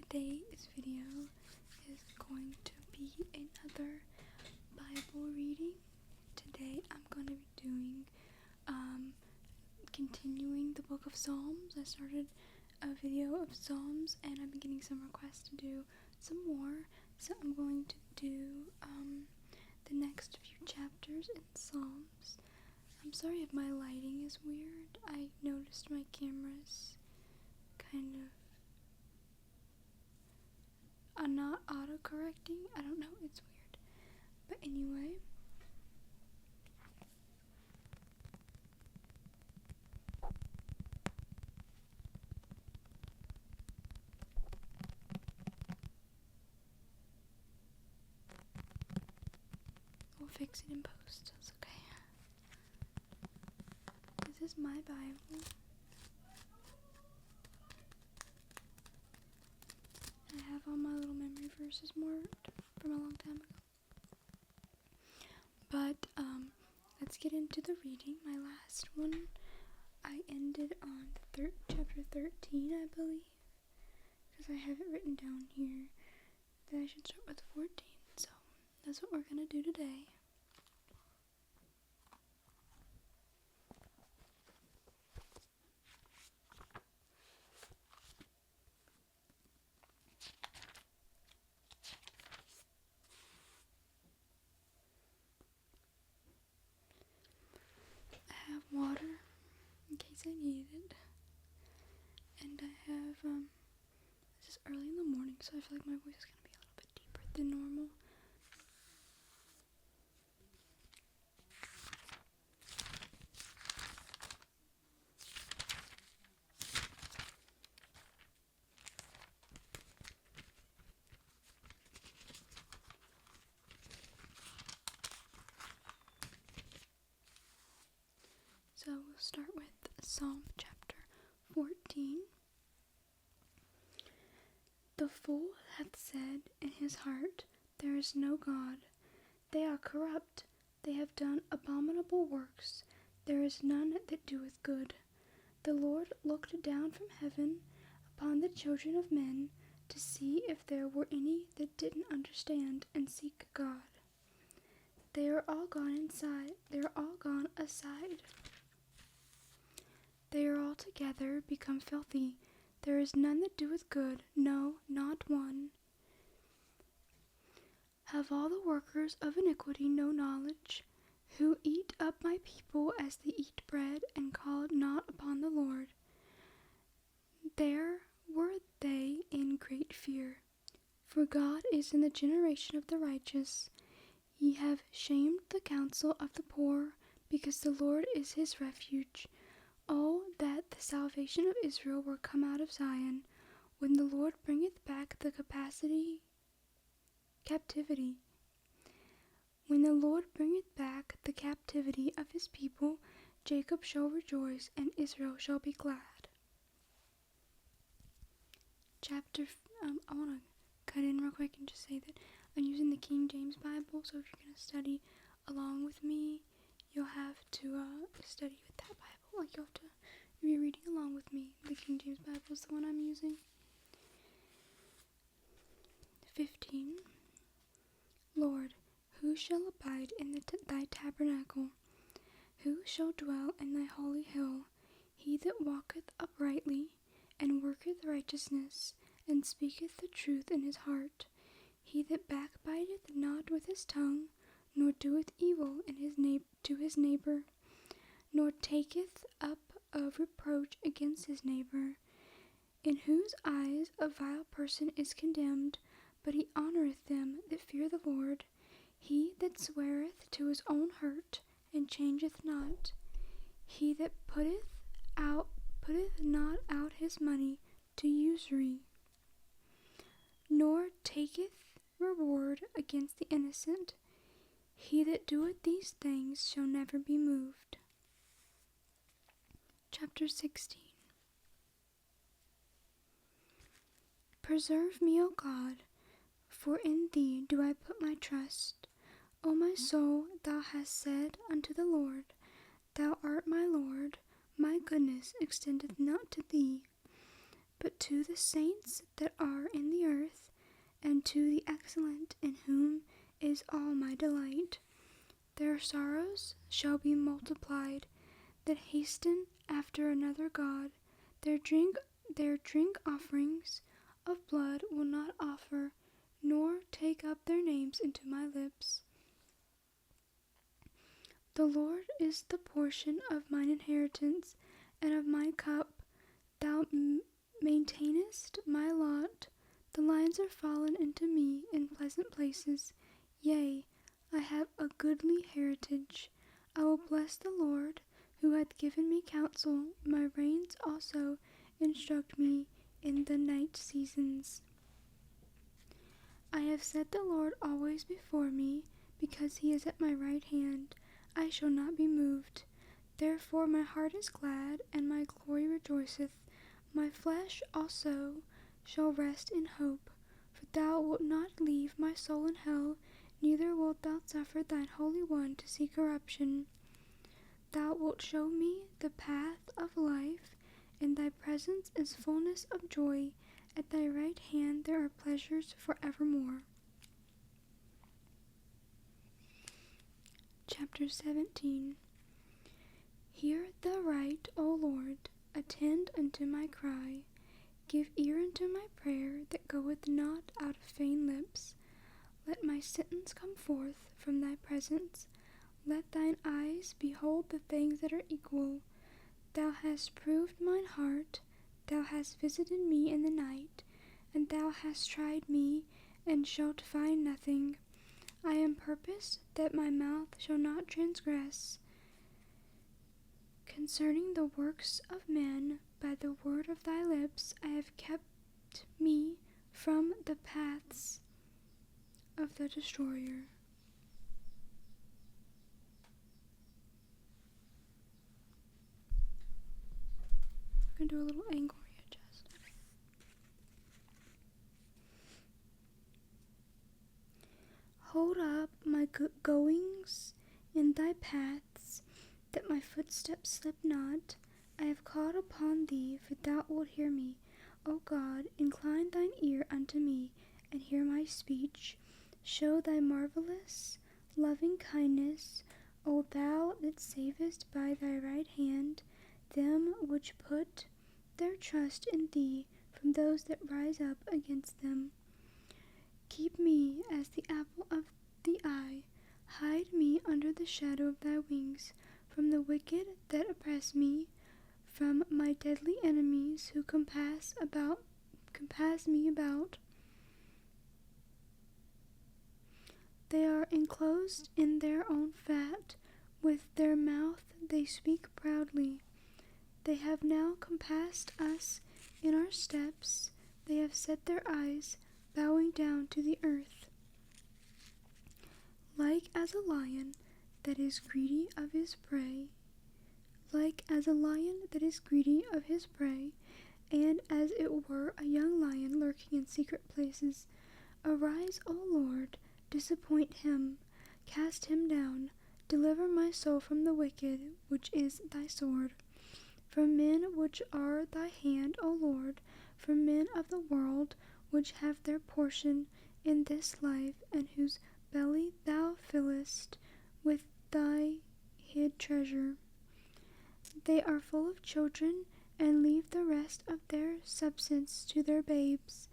Today's video is going to be another Bible reading. Today I'm going to be doing, continuing the book of Psalms. I started a video of Psalms and I've been getting some requests to do some more. So I'm going to do, the next few chapters in Psalms. I'm sorry if my lighting is weird. I noticed my camera's kind of not auto-correcting. I don't know, it's weird. But anyway, we'll fix it in post. It's okay. This is my Bible. I have all my little memory verses marked from a long time ago. But, let's get into the reading. My last one, I ended on chapter 13, I believe. Because I have it written down here that I should start with 14. So, that's what we're going to do today. I have water in case I need it. And I have, this is early in the morning, so I feel like my voice is going to be a little bit deeper than normal. So we'll start with Psalm chapter 14. The fool hath said in his heart, there is no God. They are corrupt, they have done abominable works. There is none that doeth good. The Lord looked down from heaven upon the children of men to see if there were any that didn't understand and seek God. They are all gone aside. They are altogether become filthy. There is none that doeth good, no, not one. Have all the workers of iniquity no knowledge, who eat up my people as they eat bread, and call not upon the Lord? There were they in great fear. For God is in the generation of the righteous. Ye have shamed the counsel of the poor, because the Lord is his refuge. Oh, that the salvation of Israel were come out of Zion, when the Lord bringeth back the captivity. When the Lord bringeth back the captivity of his people, Jacob shall rejoice, and Israel shall be glad. I want to cut in real quick and just say that I'm using the King James Bible, so if you're going to study along with me, you'll have to study with that Bible. Like, you'll have to be reading along with me. The King James Bible is the one I'm using. 15. Lord, who shall abide in thy tabernacle? Who shall dwell in thy holy hill? He that walketh uprightly, and worketh righteousness, and speaketh the truth in his heart. He that backbiteth not with his tongue, nor doeth evil to his neighbor, nor taketh up a reproach against his neighbor, in whose eyes a vile person is condemned, but he honoureth them that fear the Lord. He that sweareth to his own hurt, and changeth not. He that putteth not out his money to usury, nor taketh reward against the innocent. He that doeth these things shall never be moved. Chapter 16. Preserve me, O God, for in thee do I put my trust. O my soul, thou hast said unto the Lord, Thou art my Lord, my goodness extendeth not to thee. but to the saints that are in the earth, and to the excellent in whom is all my delight. Their sorrows shall be multiplied, that hasten after another god. Their drink offerings of blood will not offer, nor take up their names into my lips. The Lord is the portion of mine inheritance, and of my cup. Thou maintainest my lot. The lines are fallen into me in pleasant places. Yea, I have a goodly heritage. I will bless the Lord, who hath given me counsel. My reins also instruct me in the night seasons. I have set the Lord always before me, because he is at my right hand. I shall not be moved. Therefore my heart is glad, and my glory rejoiceth. My flesh also shall rest in hope. For thou wilt not leave my soul in hell, neither wilt thou suffer thine Holy One to see corruption. Thou wilt show me the path of life. In thy presence is fullness of joy. At thy right hand there are pleasures forevermore. Chapter 17. Hear the right, O Lord, attend unto my cry. Give ear unto my prayer that goeth not out of vain lips. Let my sentence come forth from thy presence. Let thine eyes behold the things that are equal. Thou hast proved mine heart. Thou hast visited me in the night, and thou hast tried me, and shalt find nothing. I am purposed that my mouth shall not transgress concerning the works of men. By the word of thy lips I have kept me from the paths of the destroyer. I'm going to do a little angle readjust. Hold up my goings in thy paths, that my footsteps slip not. I have called upon thee, for thou wilt hear me. O God, incline thine ear unto me, and hear my speech. Show thy marvelous loving kindness, O thou that savest by thy right hand them which put their trust in thee from those that rise up against them. Keep me as the apple of the eye. Hide me under the shadow of thy wings, from the wicked that oppress me, from my deadly enemies who compass me about. They are enclosed in their own fat, with their mouth they speak proudly. They have now compassed us in our steps. They have set their eyes, bowing down to the earth. Like as a lion that is greedy of his prey, and as it were a young lion lurking in secret places. Arise, O Lord, disappoint him, cast him down, deliver my soul from the wicked, which is thy sword. From men which are thy hand, O Lord, from men of the world, which have their portion in this life, and whose belly thou fillest with thy hid treasure. They are full of children, and leave the rest of their substance to their babes.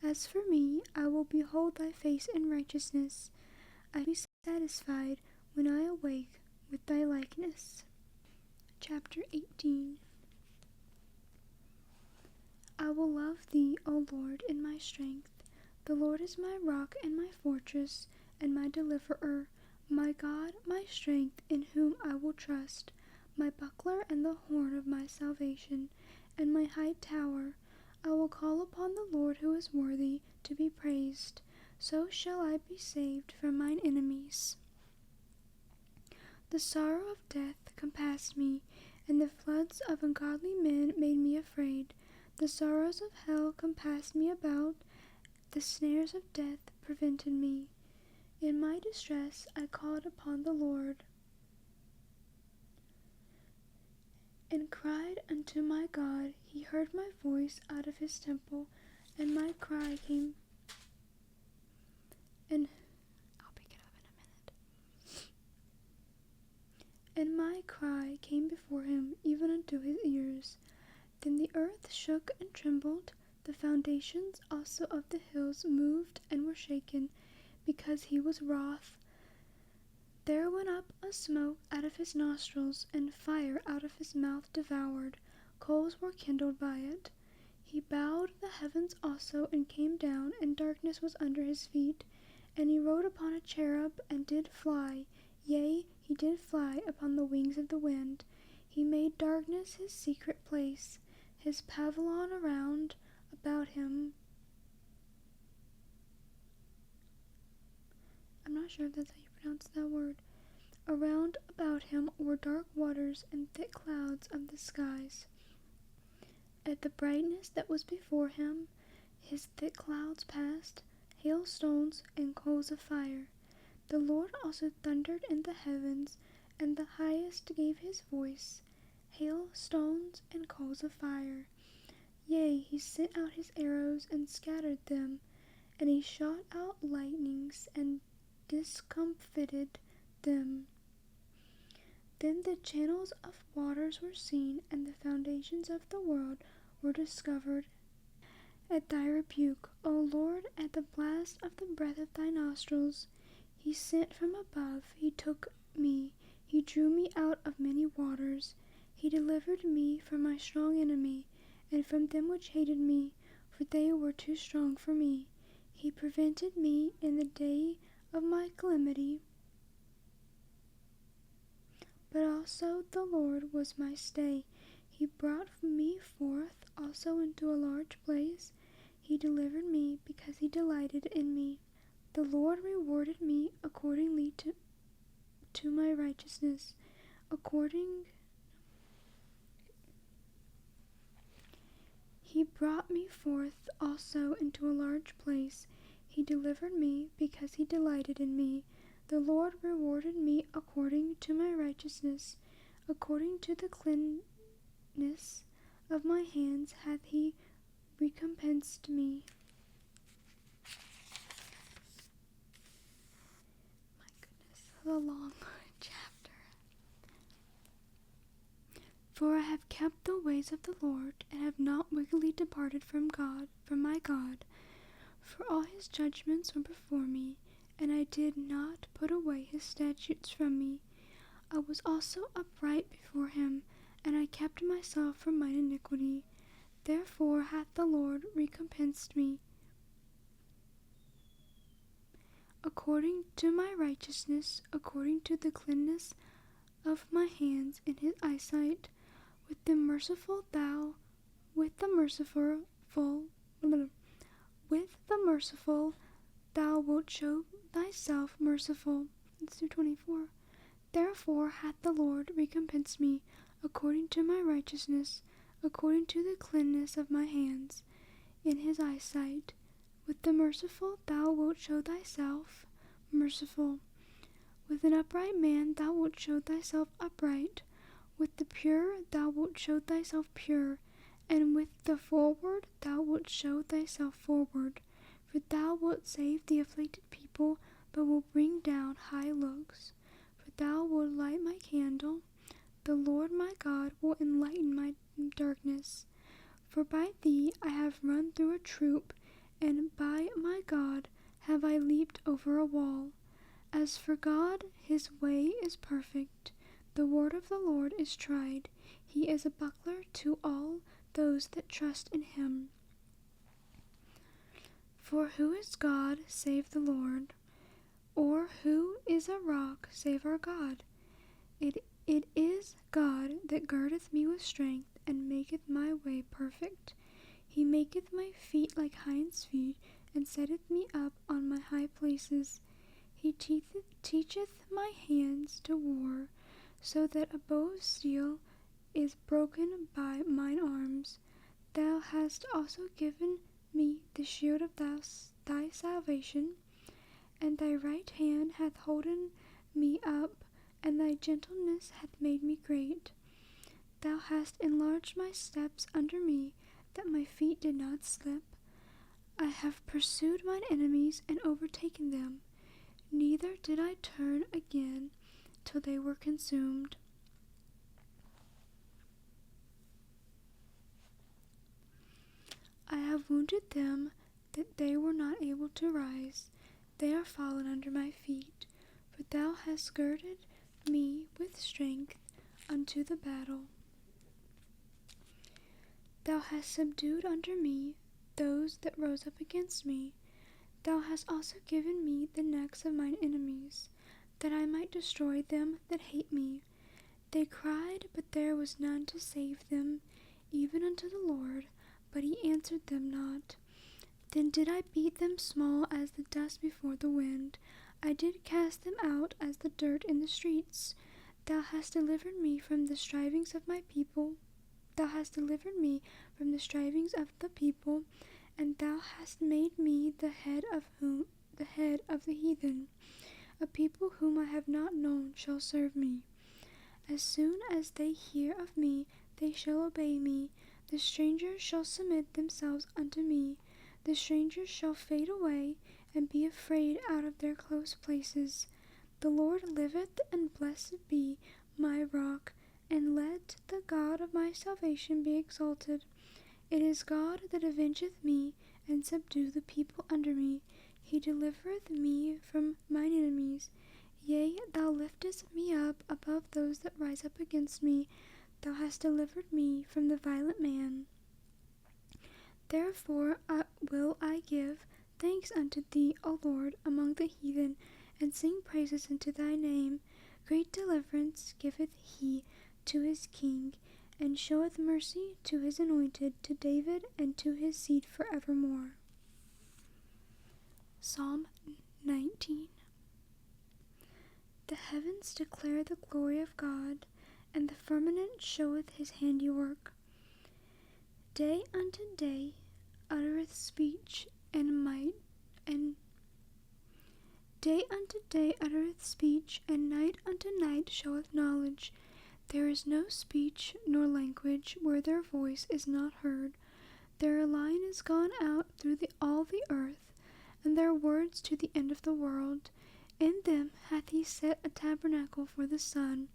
As for me, I will behold thy face in righteousness. I will be satisfied when I awake with thy likeness. Chapter 18. I will love thee, O Lord, in my strength. The Lord is my rock and my fortress, and my deliverer, my God, my strength, in whom I will trust, my buckler and the horn of my salvation, and my high tower. I will call upon the Lord, who is worthy to be praised. So shall I be saved from mine enemies. The sorrow of death compassed me, and the floods of ungodly men made me afraid. The sorrows of hell compassed me about, the snares of death prevented me. In my distress I called upon the Lord, and cried unto my God. He heard my voice out of his temple, and my cry came, and I'll pick it up in a minute. And my cry came before him, even unto his ears. Then the earth shook and trembled, the foundations also of the hills moved and were shaken, because he was wroth. There went up a smoke out of his nostrils, and fire out of his mouth devoured. Coals were kindled by it. He bowed the heavens also, and came down, and darkness was under his feet. And he rode upon a cherub, and did fly. Yea, he did fly upon the wings of the wind. He made darkness his secret place, his pavilion around about him. I'm not sure if that's how you pronounce that word. Around about him were dark waters and thick clouds of the skies. At the brightness that was before him, his thick clouds passed, hailstones and coals of fire. The Lord also thundered in the heavens, and the highest gave his voice, hailstones and coals of fire. Yea, he sent out his arrows and scattered them, and he shot out lightnings and discomfited them. Then the channels of waters were seen, and the foundations of the world were discovered. At thy rebuke, O Lord, at the blast of the breath of thy nostrils, he sent from above, he took me, he drew me out of many waters. He delivered me from my strong enemy, and from them which hated me, for they were too strong for me. He prevented me in the day of my calamity. But also the Lord was my stay. He brought me forth also into a large place. He delivered me because he delighted in me. The Lord rewarded me accordingly to my righteousness, He brought me forth also into a large place. He delivered me because he delighted in me. The Lord rewarded me according to my righteousness, according to the cleanness of my hands hath he recompensed me. My goodness, this is a long chapter. For I have kept the ways of the Lord, and have not wickedly departed from my God. For all his judgments were before me, and I did not put away his statutes from me. I was also upright before him, and I kept myself from mine iniquity. Therefore hath the Lord recompensed me according to my righteousness, according to the cleanness of my hands in his eyesight. With the merciful thou wilt show thyself merciful. Let's do 24. Therefore hath the Lord recompensed me according to my righteousness, according to the cleanness of my hands in his eyesight. With the merciful thou wilt show thyself merciful. With an upright man thou wilt show thyself upright. With the pure thou wilt show thyself pure, and with the forward thou wilt show thyself forward. For thou wilt save the afflicted people, but wilt bring down high looks. For thou wilt light my candle. The Lord my God will enlighten my darkness. For by thee I have run through a troop, and by my God have I leaped over a wall. As for God, his way is perfect. The word of the Lord is tried. He is a buckler to all those that trust in him. For who is God save the Lord? Or who is a rock save our God? It is God that girdeth me with strength, and maketh my way perfect. He maketh my feet like hinds' feet, and setteth me up on my high places. He teacheth my hands to war, so that a bow of steel is broken by mine arms. Thou hast also given me the shield of thy salvation, and thy right hand hath holden me up, and thy gentleness hath made me great. thou hast enlarged my steps under me, that my feet did not slip. I have pursued mine enemies and overtaken them, neither did I turn again till they were consumed. I have wounded them that they were not able to rise. They are fallen under my feet, for thou hast girded me with strength unto the battle. Thou hast subdued under me those that rose up against me. Thou hast also given me the necks of mine enemies, that I might destroy them that hate me. They cried, but there was none to save them, even unto the Lord, but he answered them not. Then did I beat them small as the dust before the wind. I did cast them out as the dirt in the streets. Thou hast delivered me from the strivings of my people. Thou hast delivered me from the strivings of the people, and thou hast made me the head of the heathen. A people whom I have not known shall serve me. As soon as they hear of me, they shall obey me. The strangers shall submit themselves unto me. The strangers shall fade away, and be afraid out of their close places. The Lord liveth, and blessed be my rock, and let the God of my salvation be exalted. It is God that avengeth me, and subdue the people under me. He delivereth me from mine enemies. Yea, thou liftest me up above those that rise up against me. Thou hast delivered me from the violent man. Therefore will I give thanks unto thee, O Lord, among the heathen, and sing praises unto thy name. Great deliverance giveth he to his king, and showeth mercy to his anointed, to David, and to his seed forevermore. Psalm 19. The heavens declare the glory of God, and the firmament showeth his handiwork. Day unto day uttereth speech, and might, and day unto day uttereth speech, and night unto night showeth knowledge. There is no speech nor language where their voice is not heard. Their line is gone out through all the earth, and their words to the end of the world. In them hath he set a tabernacle for the sun,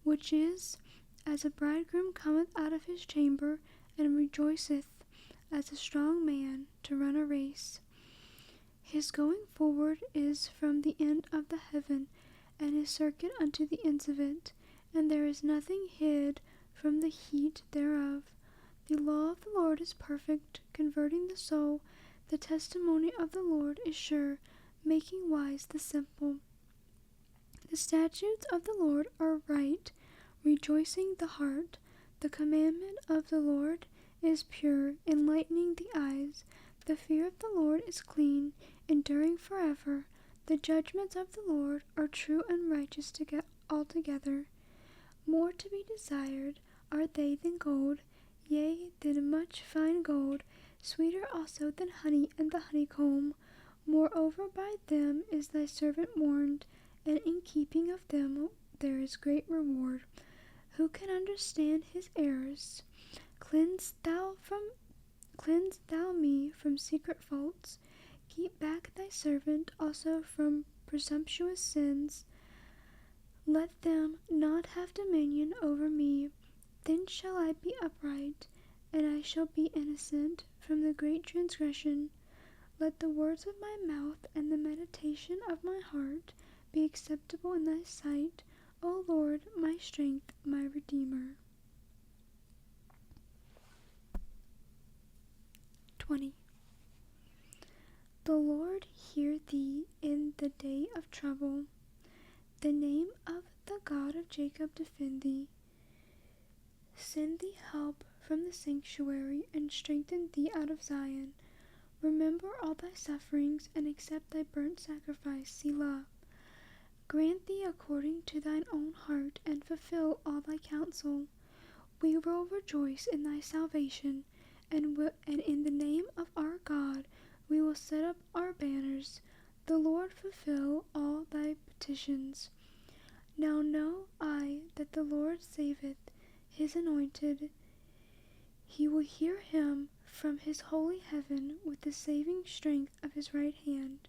which is as a bridegroom cometh out of his chamber, and rejoiceth as a strong man to run a race. His going forward is from the end of the heaven, and his circuit unto the ends of it, and there is nothing hid from the heat thereof. The law of the Lord is perfect, converting the soul. The testimony of the Lord is sure, making wise the simple. The statutes of the Lord are right, rejoicing the heart. The commandment of the Lord is pure, enlightening the eyes. The fear of the Lord is clean, enduring forever. The judgments of the Lord are true and righteous altogether. More to be desired are they than gold, yea, than much fine gold, sweeter also than honey and the honeycomb. Moreover, by them is thy servant warned, and in keeping of them there is great reward. Who can understand his errors? Cleanse thou me from secret faults. Keep back thy servant also from presumptuous sins. Let them not have dominion over me. Then shall I be upright, and I shall be innocent from the great transgression. Let the words of my mouth and the meditation of my heart be acceptable in thy sight, O Lord, my strength, my Redeemer. 20. The Lord hear thee in the day of trouble. The name of the God of Jacob defend thee. Send thee help from the sanctuary, and strengthen thee out of Zion. Remember all thy sufferings, and accept thy burnt sacrifice, Selah. Grant thee according to thine own heart, and fulfill all thy counsel. We will rejoice in thy salvation, and in the name of our God we will set up our banners. The Lord fulfill all thy petitions. Now know I that the Lord saveth. his anointed. He will hear him from his holy heaven with the saving strength of his right hand.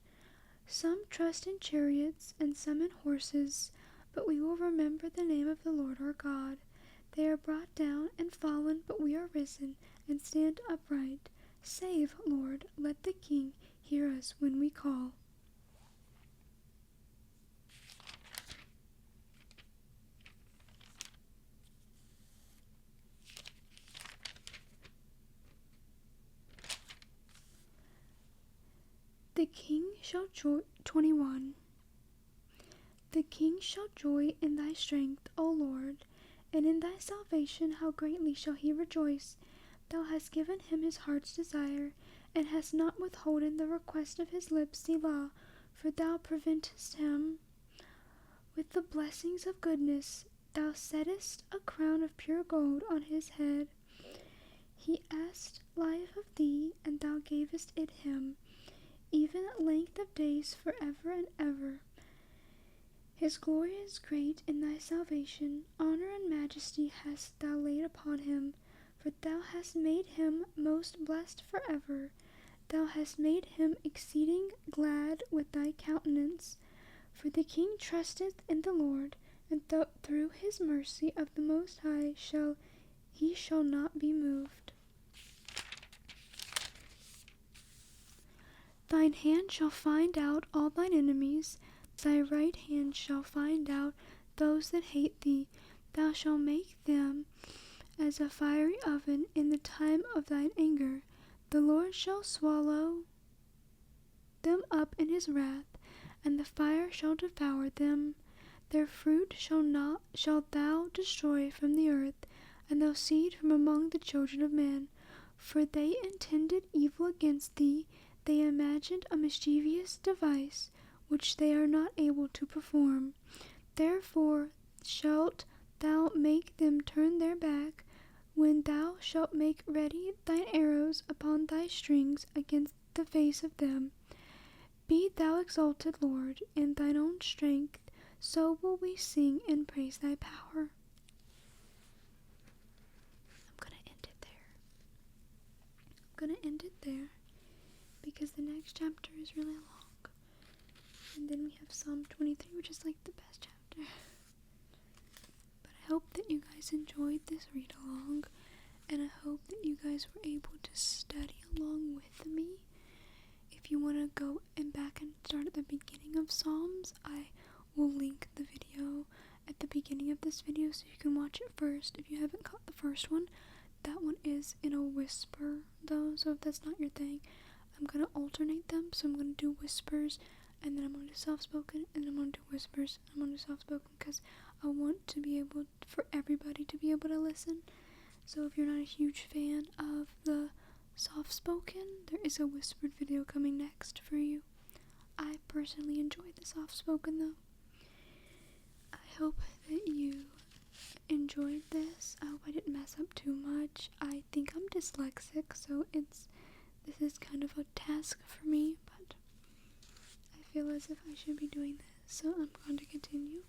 Some trust in chariots and some in horses, but we will remember the name of the Lord our God. They are brought down and fallen, but we are risen and stand upright. Save, Lord, let the King hear us when we call. The King shall joy. 21. The King shall joy in thy strength, O Lord, and in thy salvation how greatly shall he rejoice. Thou hast given him his heart's desire, and hast not withholden the request of his lips, Selah, for thou preventest him with the blessings of goodness. Thou settest a crown of pure gold on his head. He asked life of thee, and thou gavest it him, even length of days forever and ever. His glory is great in thy salvation. Honor and majesty hast thou laid upon him, for thou hast made him most blessed forever. Thou hast made him exceeding glad with thy countenance. For the King trusteth in the Lord, and through his mercy of the Most High he shall not be moved. Thine hand shall find out all thine enemies, thy right hand shall find out those that hate thee. Thou shalt make them as a fiery oven in the time of thine anger. The Lord shall swallow them up in his wrath, and the fire shall devour them. Their fruit shalt thou destroy from the earth, and their seed from among the children of men. For they intended evil against thee, they imagined a mischievous device, which they are not able to perform. Therefore shalt thou make them turn their back, when thou shalt make ready thine arrows upon thy strings against the face of them. Be thou exalted, Lord, in thine own strength, so will we sing and praise thy power. I'm going to end it there. Because the next chapter is really long. And then we have Psalm 23, which is like the best chapter. But I hope that you guys enjoyed this read along, and I hope that you guys were able to study along with me. If you want to go back and start at the beginning of Psalms, I will link the video at the beginning of this video so you can watch it first. If you haven't caught the first one, that one is in a whisper though, so if that's not your thing, I'm going to alternate them. So I'm going to do whispers, and then I'm going to do soft-spoken, and then I'm going to do whispers, and I'm going to do soft-spoken, because I want to be able, for everybody to be able to listen. So if you're not a huge fan of the soft-spoken, there is a whispered video coming next for you. I personally enjoy the soft-spoken though. I hope that you enjoyed this. I hope I didn't mess up too much. I think I'm dyslexic, so this is kind of a task for me, but I feel as if I should be doing this, so I'm going to continue.